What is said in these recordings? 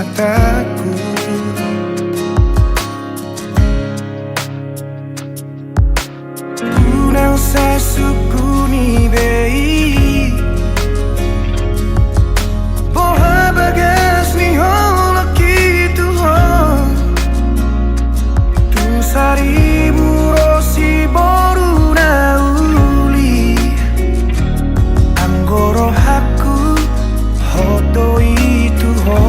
mataku. Ku não sei sukuni bei Porra bagas ni hola kitu ho Tu saribu rosi boru na uli Anggoro haku hoto itu ho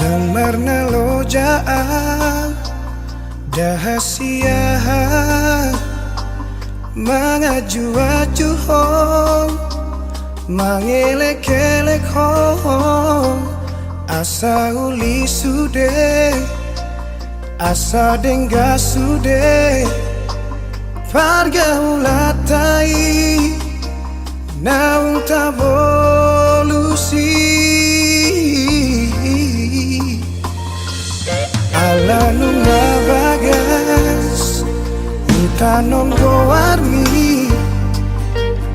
Lemarna lojaan dahasia mangaju-aju ho mangelek-elek ho asa uli sude asa dengga sude pargaulatai naung tabolusi ala nunga bagas utanon goarmi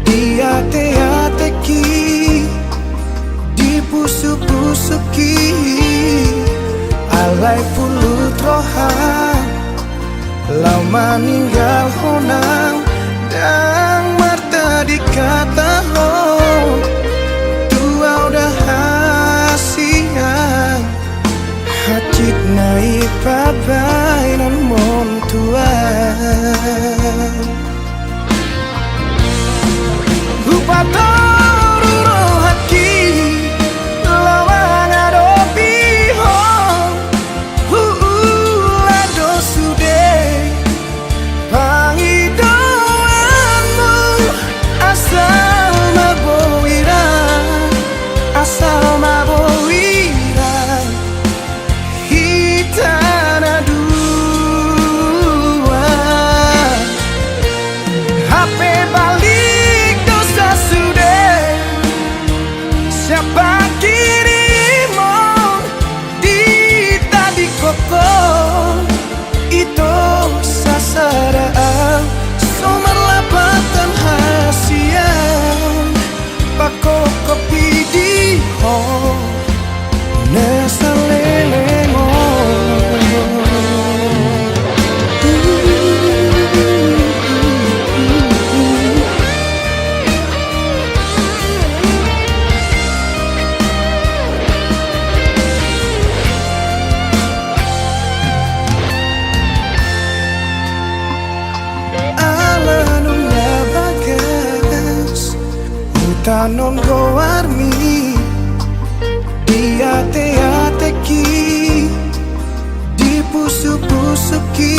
diate-ateki dipusu-pusuki alai pulut rohan lau maninggal honang dan marta dikata ho tua udah hasian hacit naik pabai nan mon tua lupa toru rohaki lawang adopi ho lado sude pangidoanmu asal mabowira asal mabowira hitana dua HP balik dosa sudah siapa kirimu di tadi koko itu sasaraan somerlapatan hasian pako kopi di ho nesalengo tanon goarmi diate-ateki dipusu-pusuki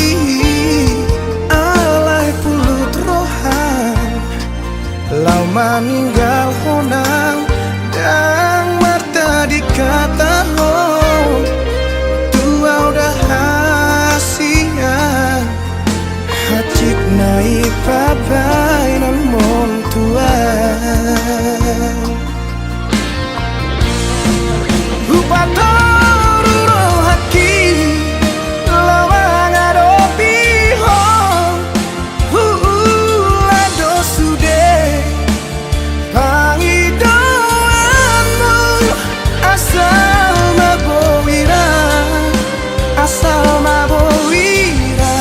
alai pulut rohan lau maninggal honang dan marta dikata ho tua udah hasian hacit naik pabai nan mon tua lupa toru rohaki lawang adopi ho lado sude pangidoanmu asal mabowira asal mabowira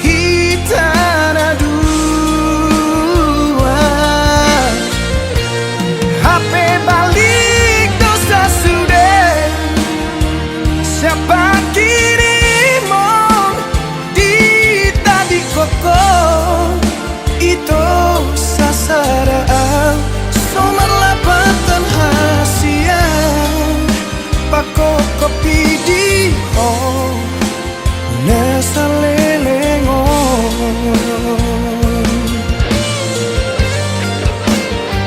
hitana dua HP balik dosa sudah siapa kirimu di tadi koko itu sasaraan somerlapatan hasian pako kopi di ho nesalengo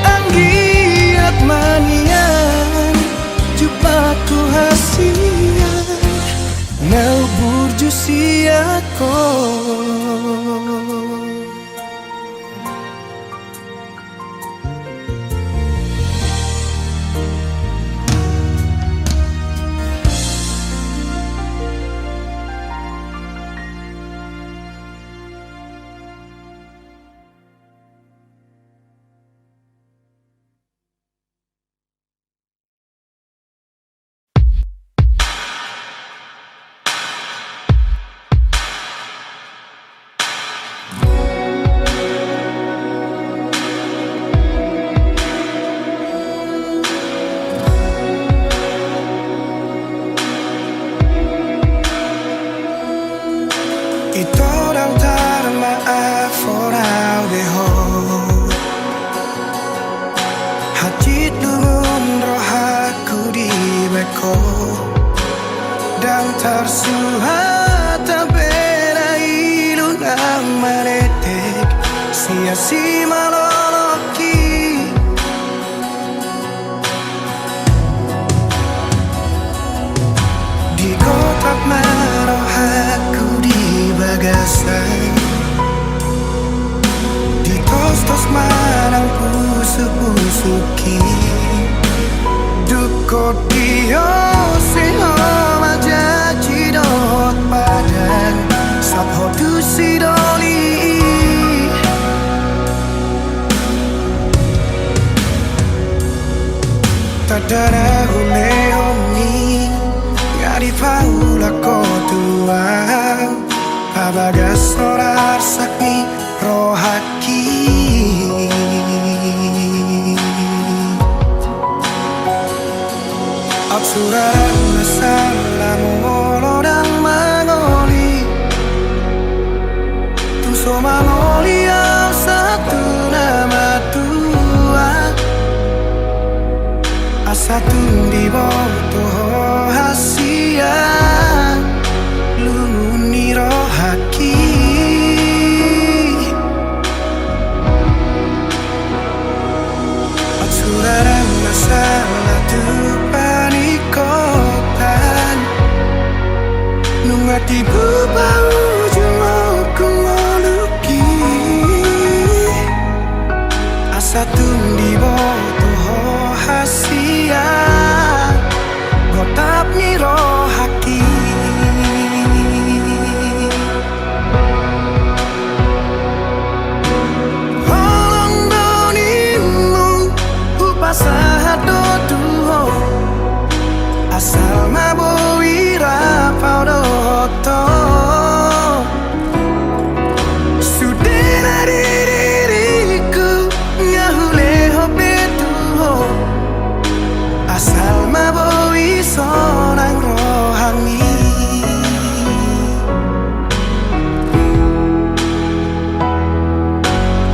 anggiat manian jupaku hasian nau burju siako ko dan tersuhata beda ilu nang manetek sia-sia maloloki di kotak maroh aku di bagasan di tos-tos marang pusuk-pusuki dukot dio seho majaji dot padang sabho tu sidoli tadara hune honi ngari paula kotua abagas sorar sakni rohaki Absuran masalah molo dan mangoli Tuso mangoli yang satu nama tua Asatu di bawah hasia Lumuni rohaki Absuran masalah tupan kotan Nungati bubau jumoku ngoluki Asa tundi botoh hasia Gotap niro haki Holong donimu Upasa doduho Asal mabowira paudoto Sudena diriku ngahuleho betuho Asal mabowi sonang rohani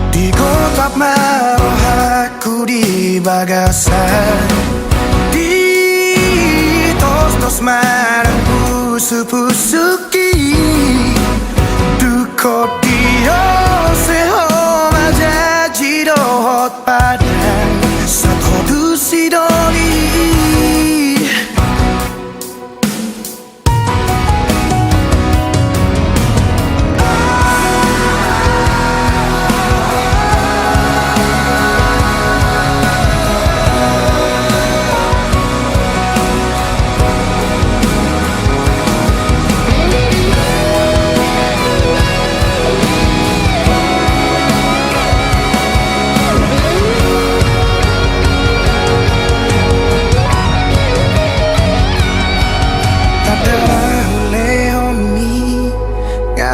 Di kotak maroh aku di bagasan Tos marang pusu-pusuki Dukot dio seho majaji dohot padang Satho tu sidoli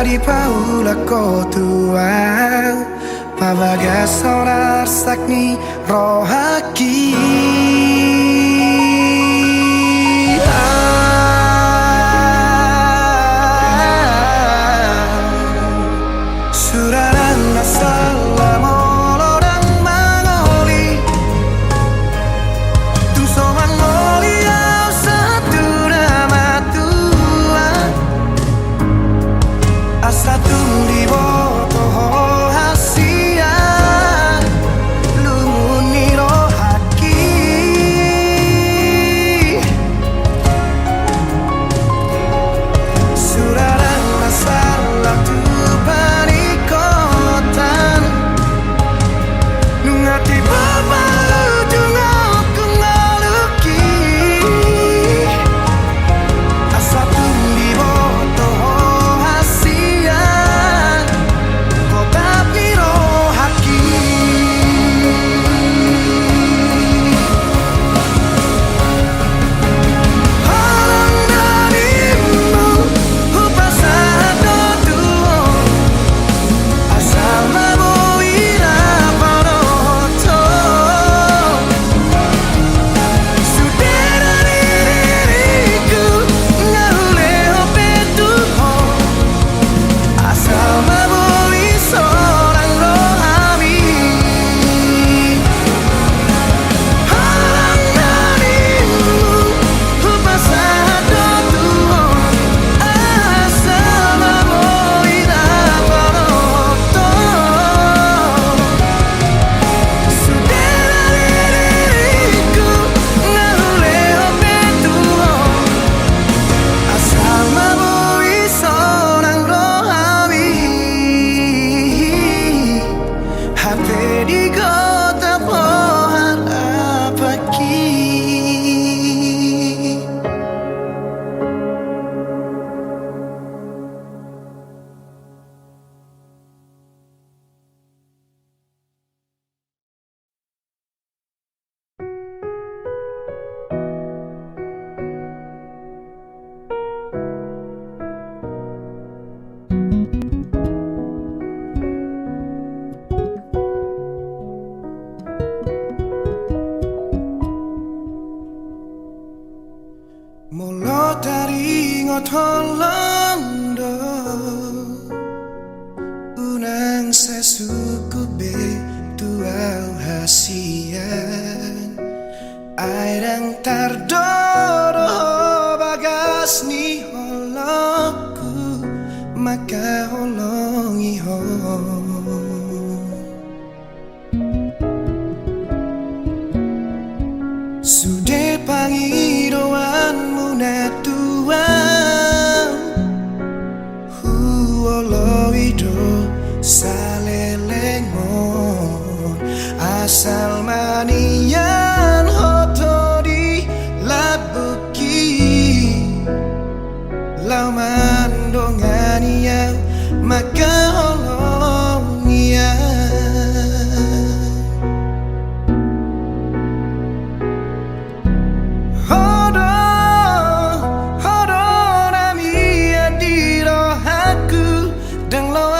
Di paula kotua Pavagas sonar sakni rohaki Suraran masalah molo dan mangoli Tuso mangoli au satu nama tua Asatu di botoh hasia Lumuni rohaki Lotari ngotolong do unang sesuku be tuau hasian airang tardoro bagas ni holoku maka holongi ho sude pangidoanmu natuang huoloido salelengon asal manian hotori labuki lau mandongania maka holongia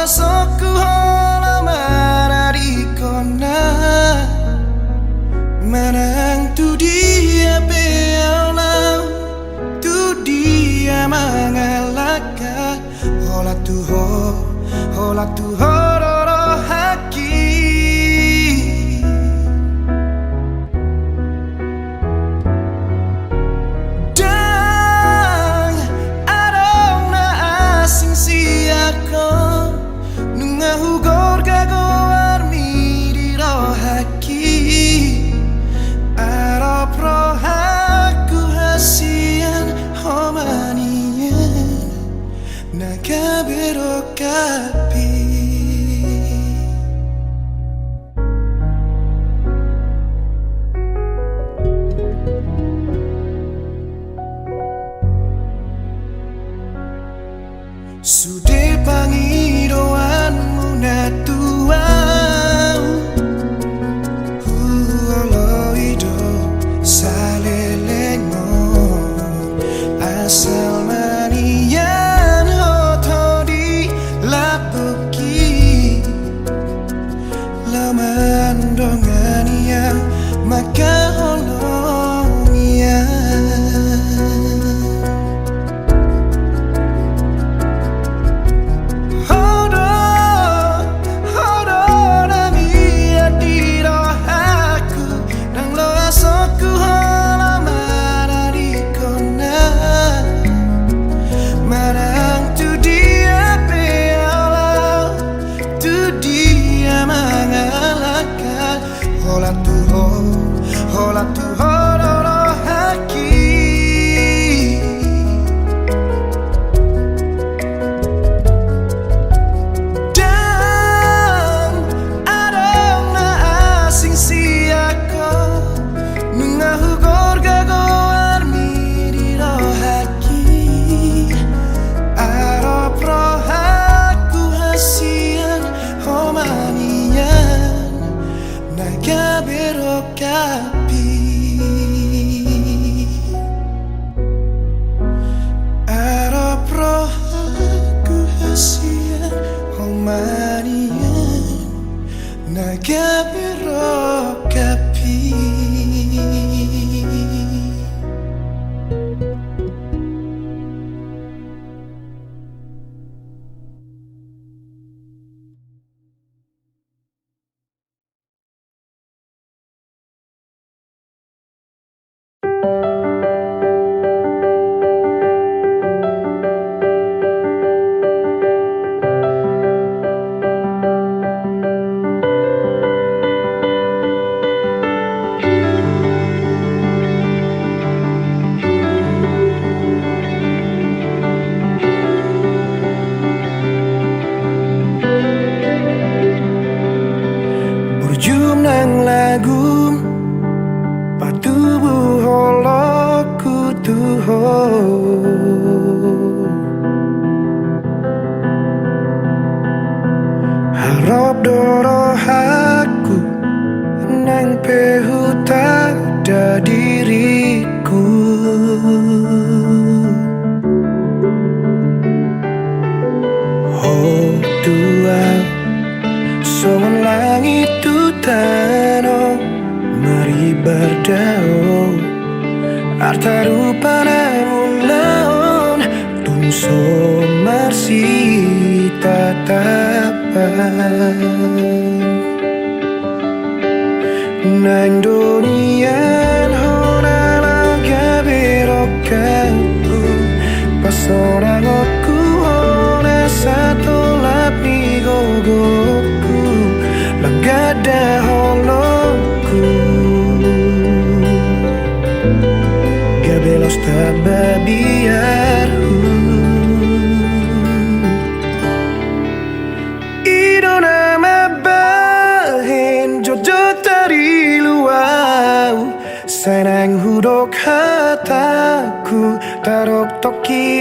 soku hola mararikona manang tu dia beolau tu dia mangalaka hola tu hororo haki dang adong na asing siako hugor gagoar mi di rohaki arop rohaku hasian homanian naga berokapi sude pangidoanmu natuau huoloido salelengon asal manian hotodi lapuki lamandongania maka holongia hola tu hororo haki dan adong na asing siako nungahu gorga goar miri rohaki arop rohaku hasian homanian naga berokapi arop rohaku hasian homanian naga berokapi. Nang lagum patubu holoku tuho harap dorohaku nang pehuta da diriku oh Tuhan son langit tutano mari berdao arta rupana mulai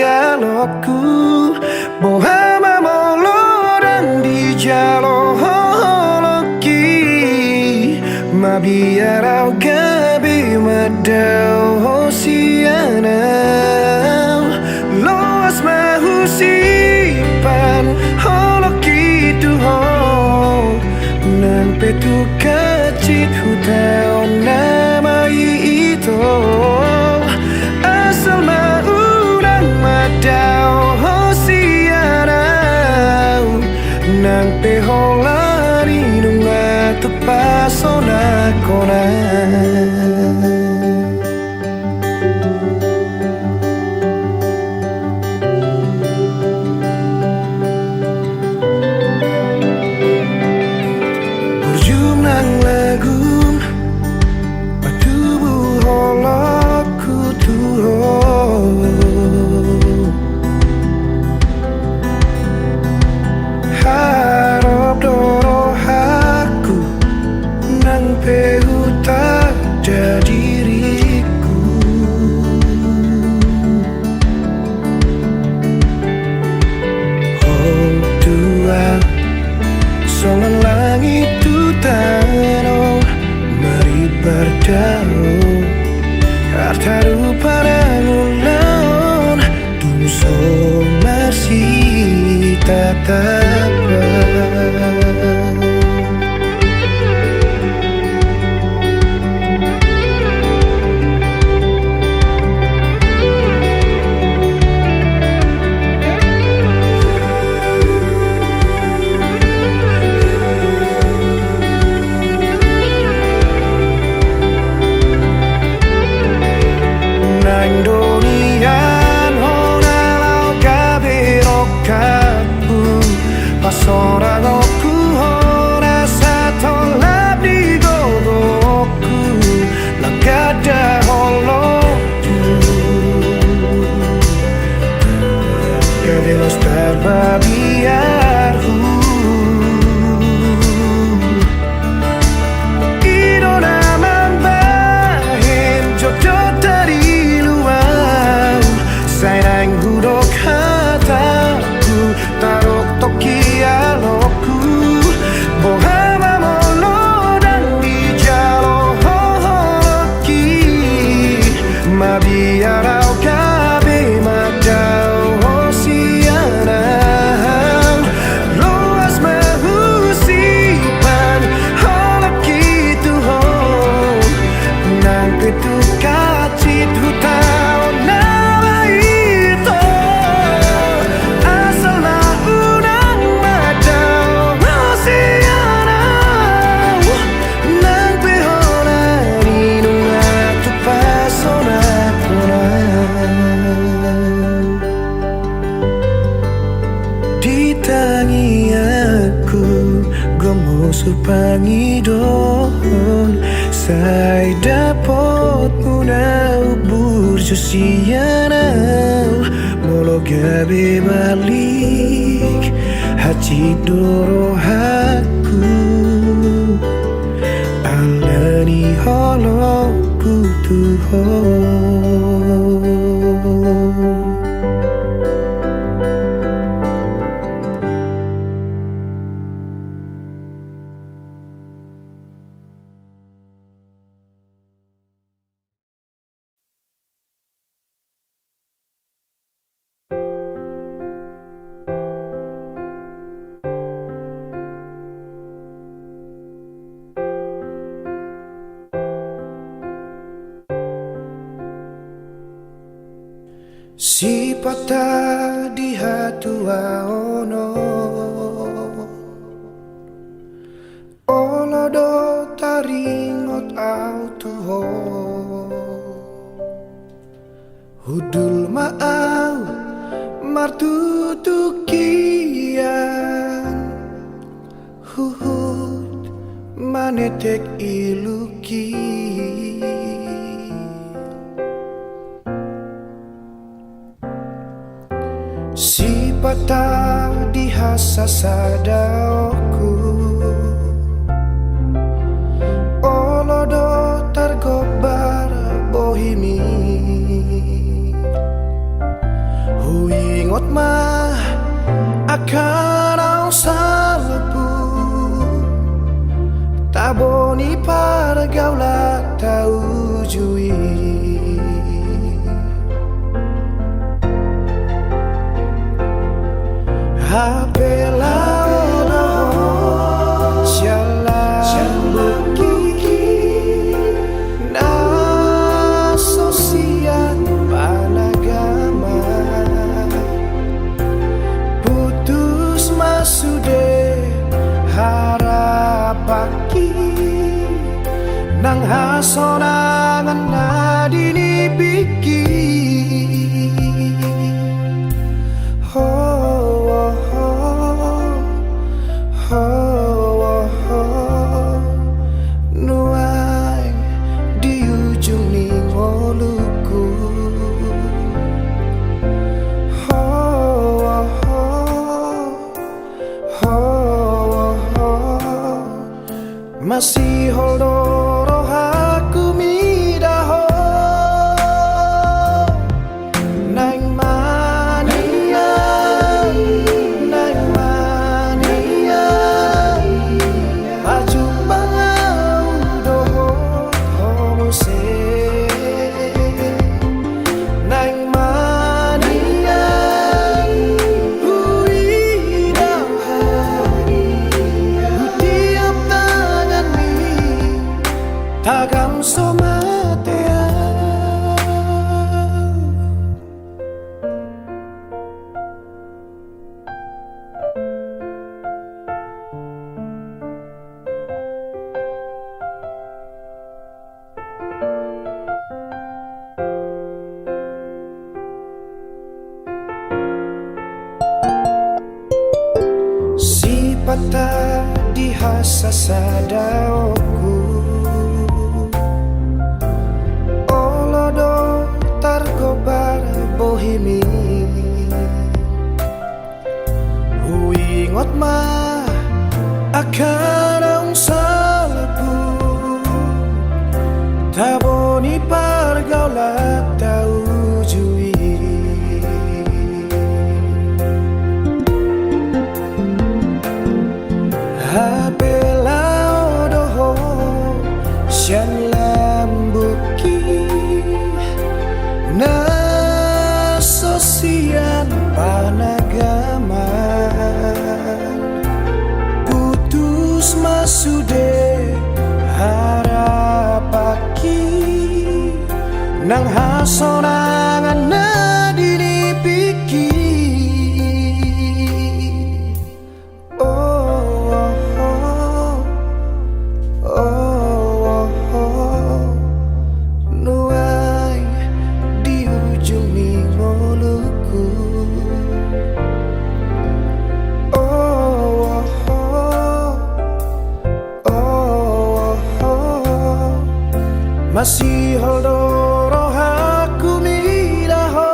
dialogku Bohama molo dan dialogki Mabiarau gabi madau hosianau Loas mahusipan holoki tuho Nang petu kacit hutau nama itu Asal maurang madau hosianau Nang peholari nunga tepasona kona Artaru parangulan Tumso masih tatap Seorang aku rasa tolak di gogoku Langkada holoku Kedelos terbabiarku Idona mambahin jodoh dari luar Sayang hudok hataku Tarok toki dialogku Bohama molo dan dialogki Mabiarau gabe madau hosianau Loas mahusipan holoki tuho Nang ketu kacit hutau nama itu Asal launang madau hosianau Nang peholari nunga tu pasona kona Ditangi aku gomo supangi dohon Sai dapat munau burjosianau Molo gabe balik Haji doro haku Alani holoku tuho Si patah di hatua ono Olodo taringot autuho Hudul maau martutukian Huhut manetek iluki Si patah di hasasadaoku Olodo targobar bohimi ingot mah akan ang salapu taboni para gaula tau jui apela ono buki na sosial panagama putus masude harapaki nang hasonangan na dinibiki nuai di ujung ningoluku masih hodoro aku midaho nang mania baju bangau doho homo se nang mania uidaho tiap tangan ni tagam somatea si patah dihasa sadaoku olodo targobar bohimi ingot mah akan ang salapu taboni pargaulat tau jui apela odoho sian lambuki na sosial panagama putus masude harapaki nang hasonangan na dinipiki nuai di ujung ningoluku masih hodoro aku midaho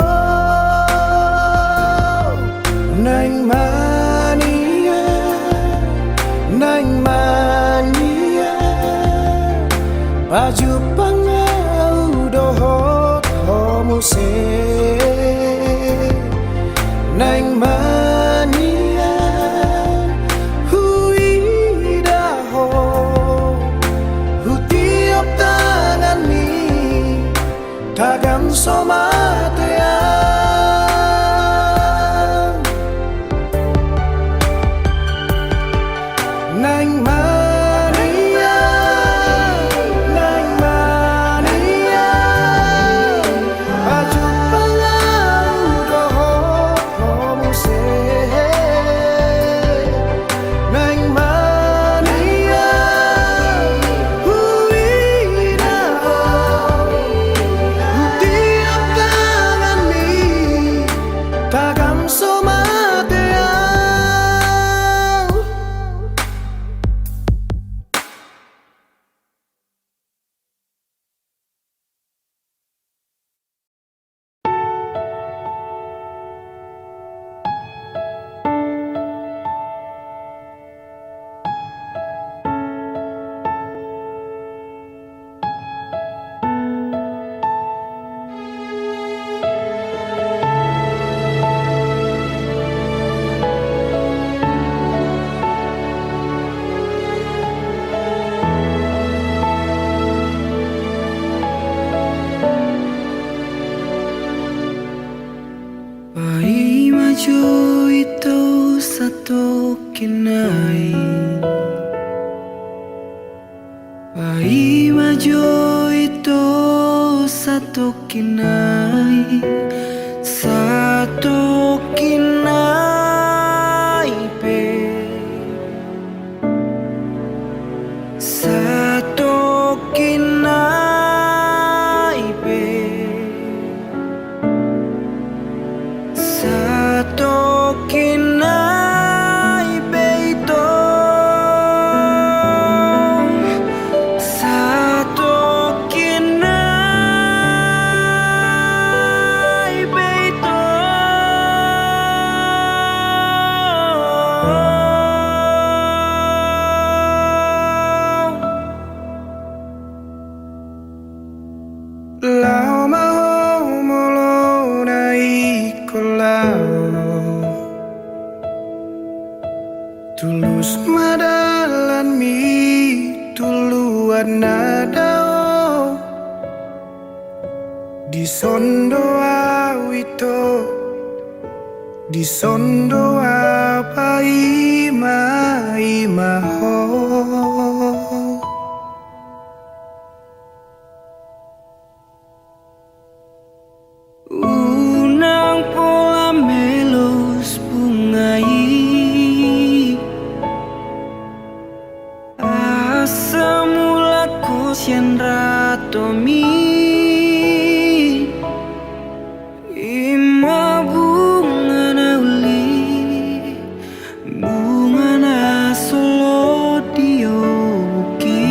nang mania baju pangau dohot homo se nang mania huidaho hutiap tangan ni tagam somatea nang mania baju pangau dohot homo se nang mania huidaho tiap Pai majo itu satu kinai, pai majo itu satu kinai, satu kinai pe, satu kinai pe, satu kinai beito, satu kinai beito. Lau mau molo nai kolau, tulus madalan mi tuluan nadao, di sondo awito, di sondo apa ima ho. Unang pola melos bungai, asam mula kosian ratomi, ima bunga na uli, bunga na solo dioki.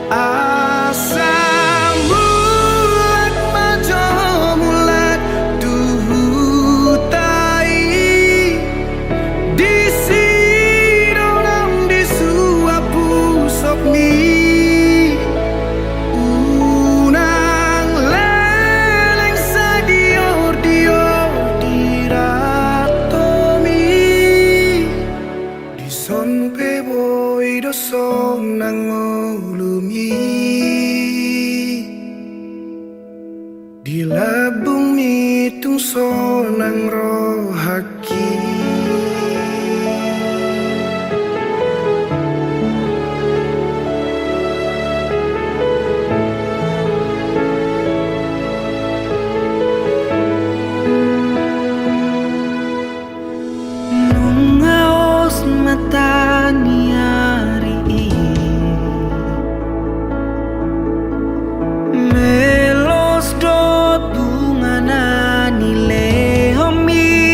Asam bulat majo mulat duhutai, di sidonang di suapu sopmi, unang leleng sadior dior diratomi, di son peboy doson nang ngulumi, di labung mitung sonang rohaki. Nungaos mata niari, melos dot bunga na nile homi,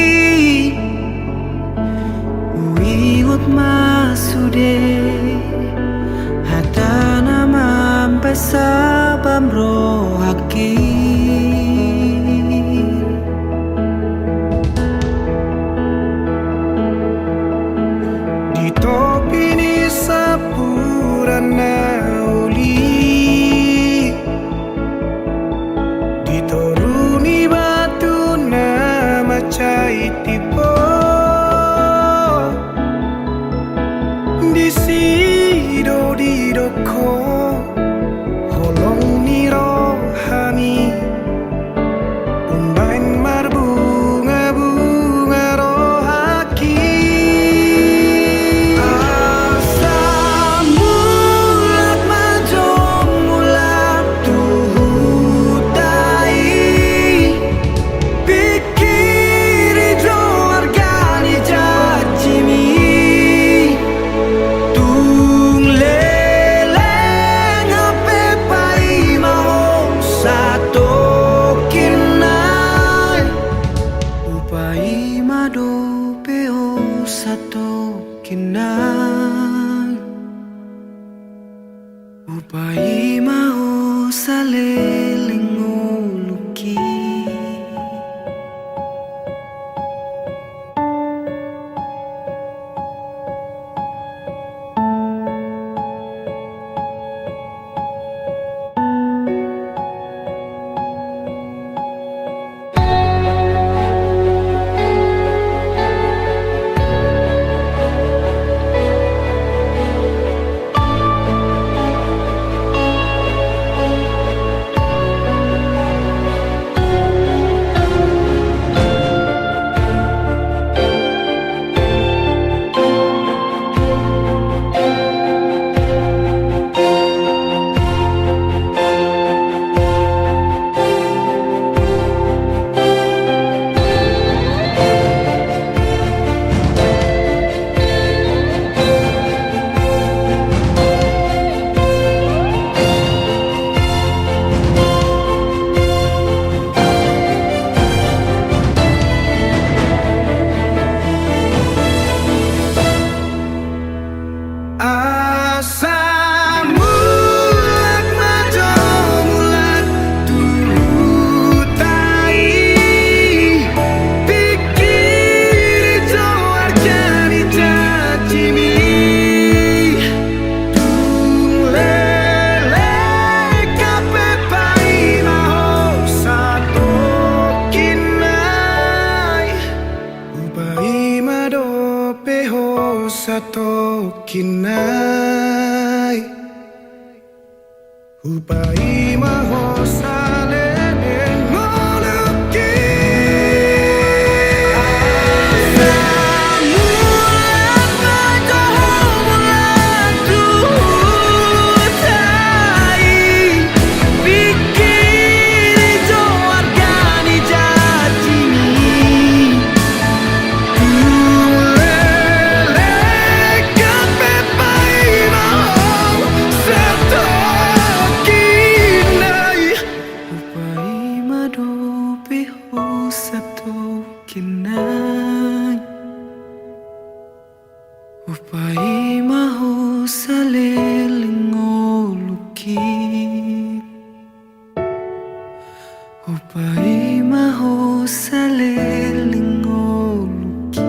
Rupai maho salelingo luki.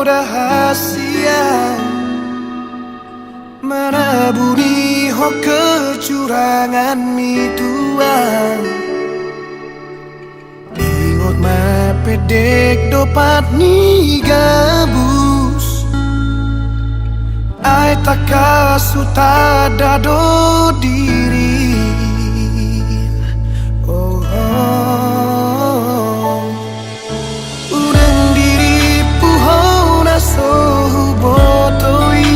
Rahasia menaburi ho kecurangan mituan ingot ma pedek dopat ni gabus ai takasuta dado diri. Oh, oh. Urang diri puhona sohu botoi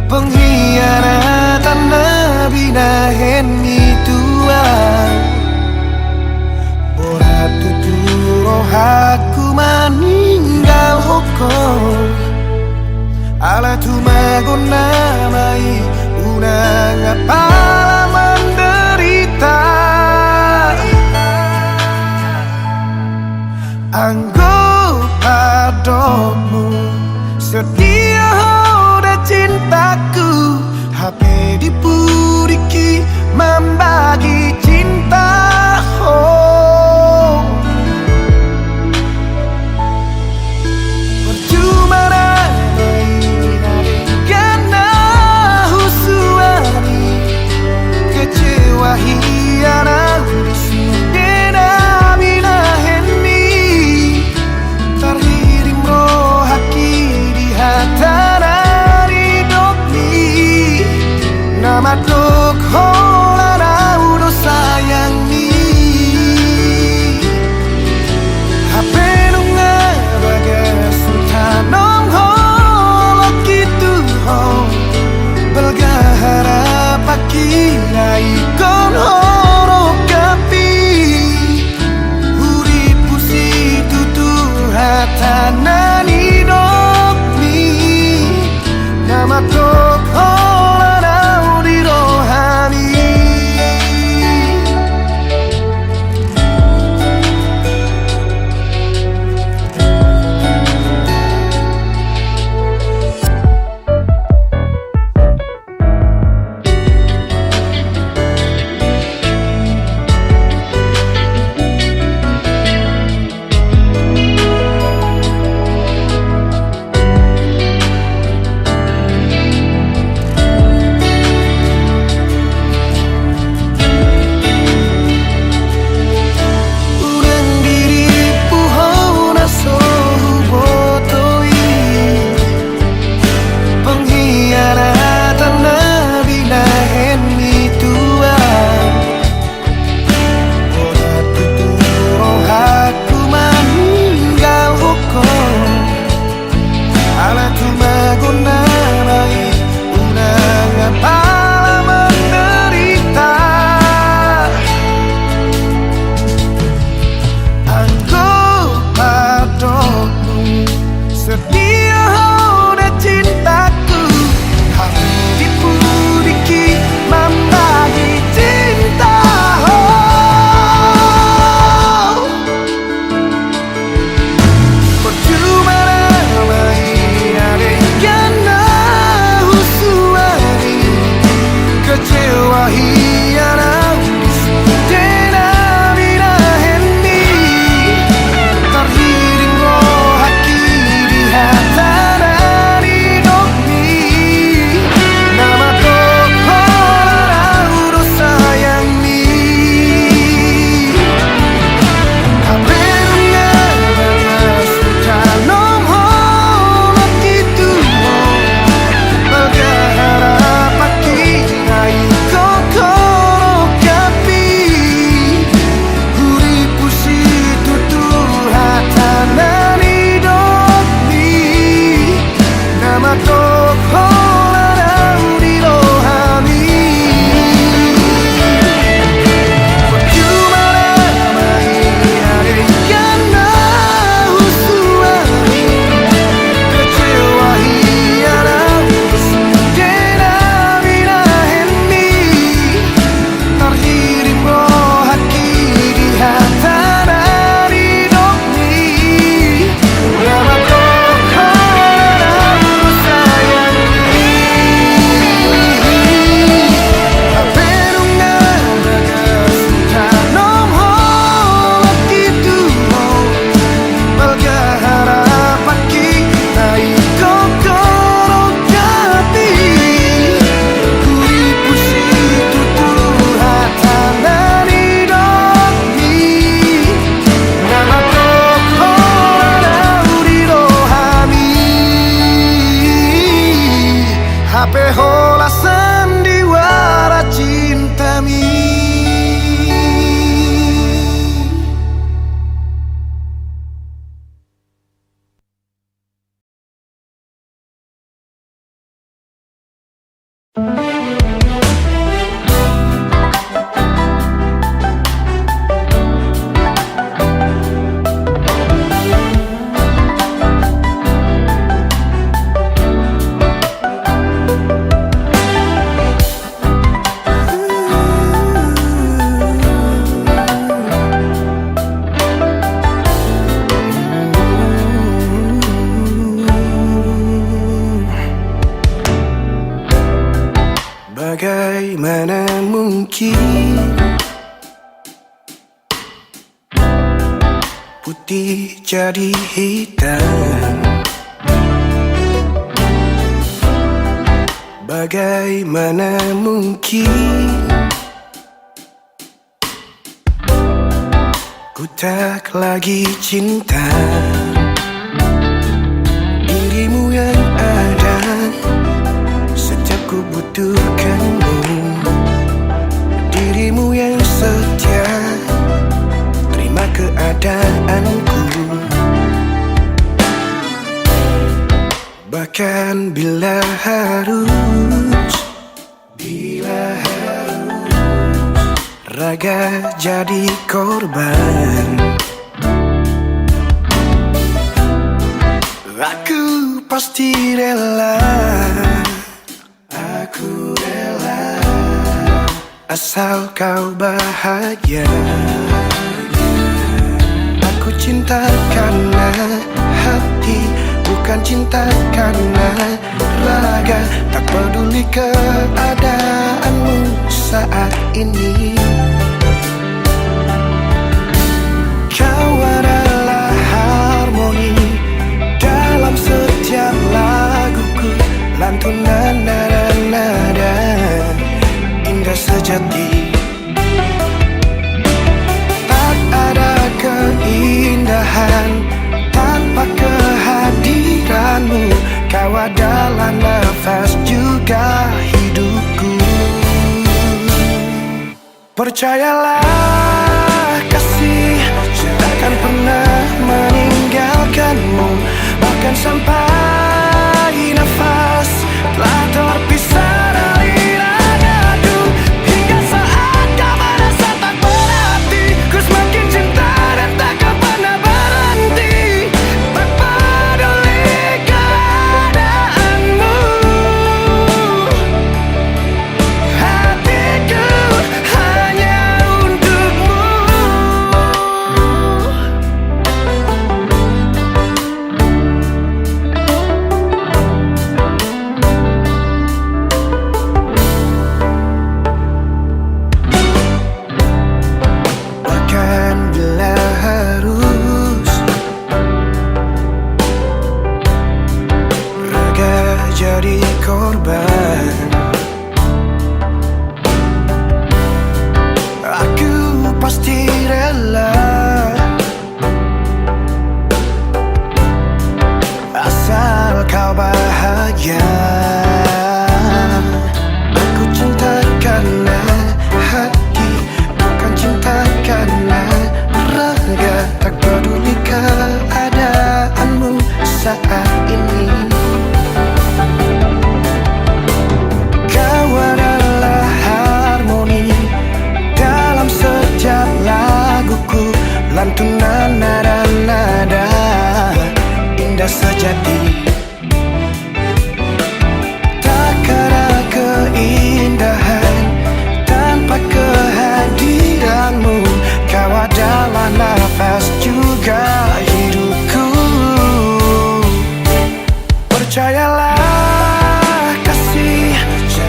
pengkhianatan nabina hen mituan ora tuturo haku maninggal hoko ala tumagona mai unang putih jadi hitam. Bagaimana mungkin ku tak lagi cinta dirimu yang ada setiap ku butuhkanmu, dirimu yang setia terima keadaanku. Bahkan bila harus raga jadi korban, aku pasti rela, aku rela asal kau bahagia. Aku cinta karena hati, bukan cinta karena raga. Tak peduli keadaanmu saat ini, kau adalah harmoni dalam setiap laguku. Lantunan nada-nada indah sejati. Tak ada keindahan tanpa kehadiranmu. Kau adalah nafas juga hidupku. Percayalah kasih, takkan pernah meninggalkanmu. Bahkan sampai nafas telah terpisah dari ragaku. Hingga saat kau merasa tak berarti, ku semakin cinta dan takkan pernah berhenti. Tak peduli keadaanmu, hatiku hanya untukmu. Bahkan bila harus raga jadi korban, aku pasti rela asal kau bahagia. Aku cinta karena hati, bukan cinta karena raga. Tak peduli keadaanmu saat ini, kau adalah harmoni dalam setiap laguku. Lantunan nada-nada indah sejati. Tak ada keindahan tanpa kehadiranmu. Kau adalah nafas juga hidupku. Percayalah kasih,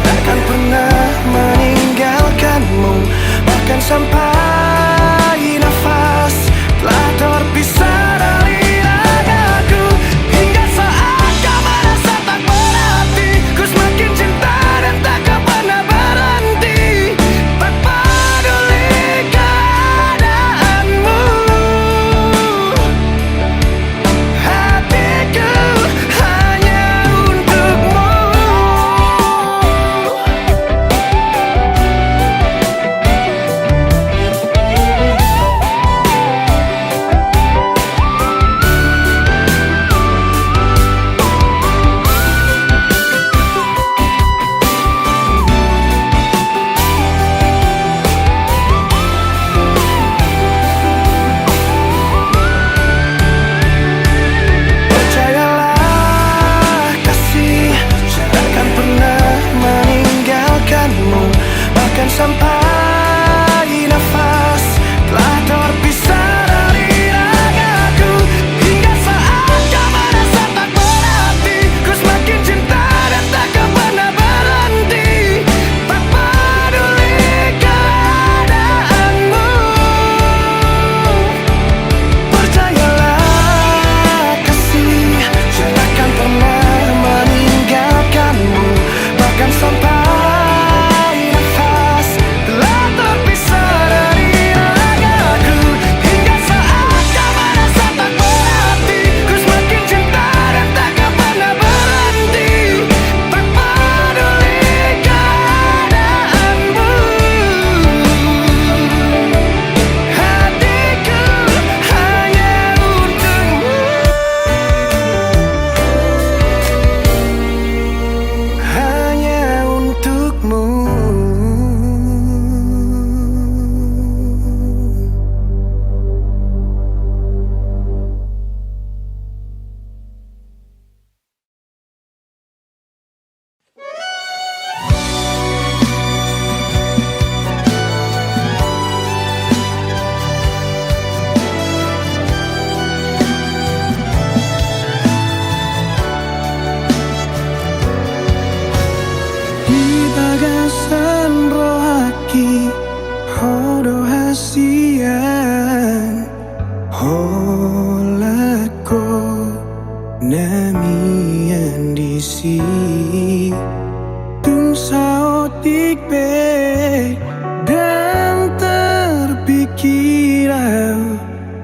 takkan pernah meninggalkanmu. Bahkan sampai nafas telah terpisah dari ragaku. Hingga saat kau merasa tak berarti, ku semakin cinta dan takkan pernah berhenti. Tak peduli keadaanmu, hatiku hanya untukmu.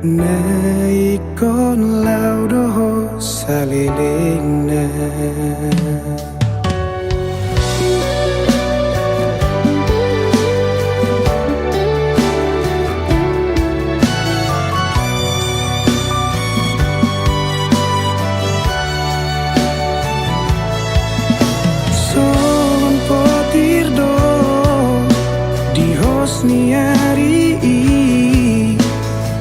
Naikon laudoho salilena. Son potirdo di hosniari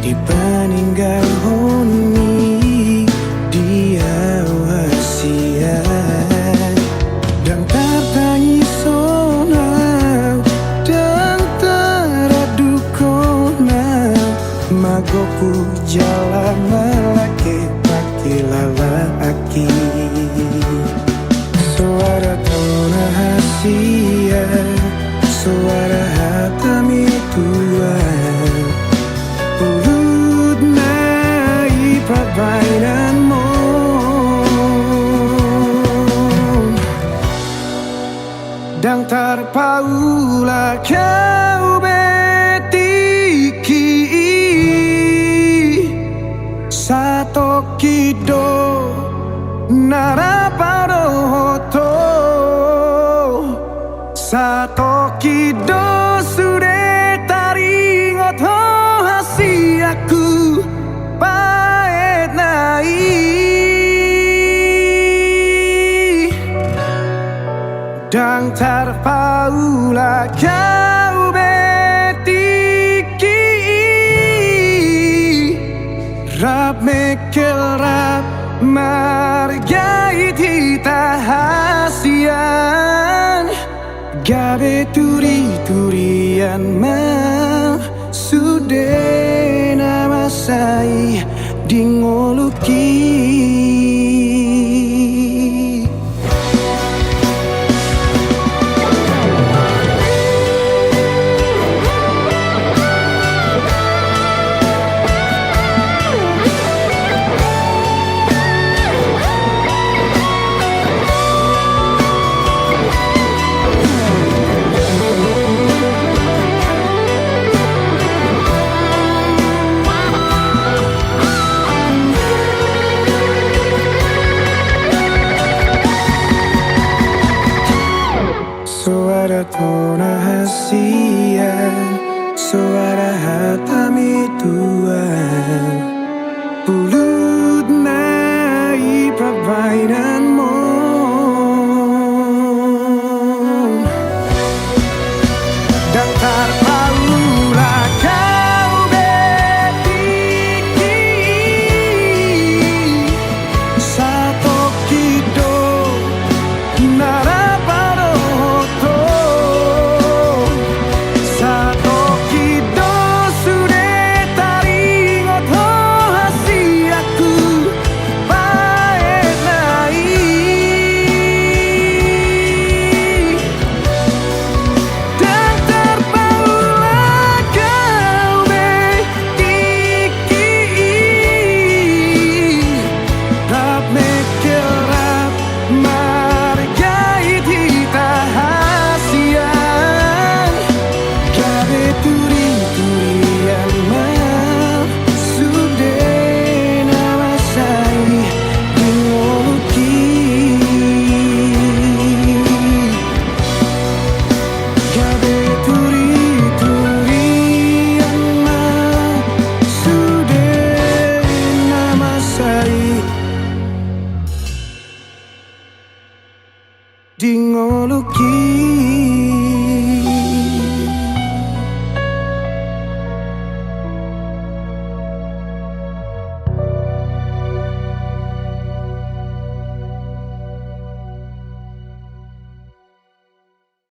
di paninggal honi dia wasiat dan tertangi sonau dan teradukona magoku jalan melaki lala aki suara tona hasia suara hatami tua ulut nai perbainan mo dan terpaula kau betiki sato kido narapado hoto sato kido sude taringot ho hasiaku paet nai dan terpaula kau betiki rap mekel rap margai tita hasian gabe turi-turian mal sude nama sai dingoluki suara tona hasia suara hatami tua